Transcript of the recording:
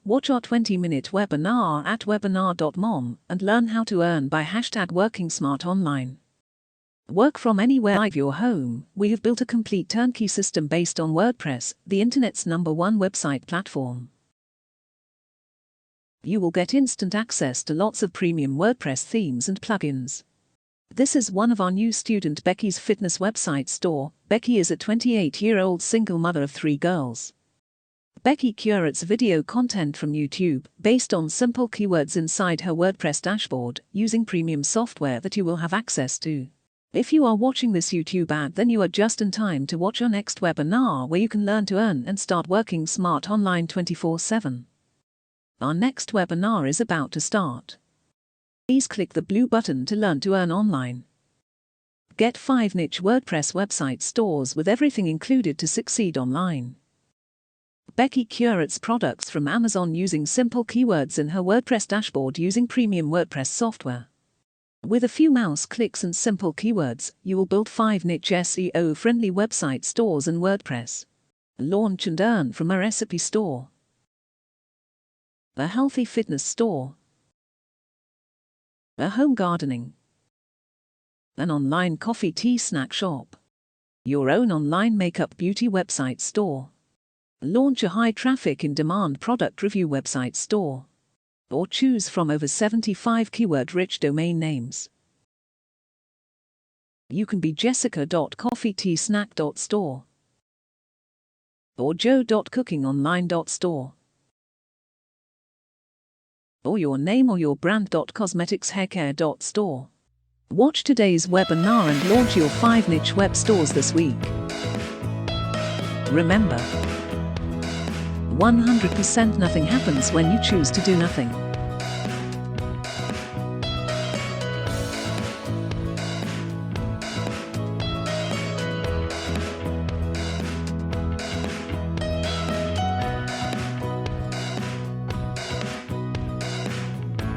Watch our 20-minute webinar at webinar.mom and learn how to earn by #WorkingSmartOnline. Work from anywhere live your home. We have built a complete turnkey system based on WordPress, the internet's #1 website platform. You will get instant access to lots of premium WordPress themes and plugins. This is one of our new student Becky's fitness website store. Becky is a 28-year-old single mother of 3 girls. Becky curates video content from YouTube based on simple keywords inside her WordPress dashboard using premium software that you will have access to. If you are watching this YouTube ad, then you are just in time to watch our next webinar where you can learn to earn and start working smart online 24/7. Our next webinar is about to start. Please click the blue button to learn to earn online. Get 5 niche WordPress website stores with everything included to succeed online. Becky curates products from Amazon using simple keywords in her WordPress dashboard using premium WordPress software. With a few mouse clicks and simple keywords, you will build 5 niche SEO-friendly website stores in WordPress. Launch and earn from a recipe store, a healthy fitness store, a home gardening, an online coffee tea snack shop, your own online makeup beauty website store. Launch a high-traffic in-demand product review website store, or choose from over 75 keyword-rich domain names. You can be jessica.coffeeteasnack.store or joe.cookingonline.store or your name or your brand.cosmeticshaircare.store. Watch today's webinar and launch your 5 niche web stores this week. Remember, 100% nothing happens when you choose to do nothing.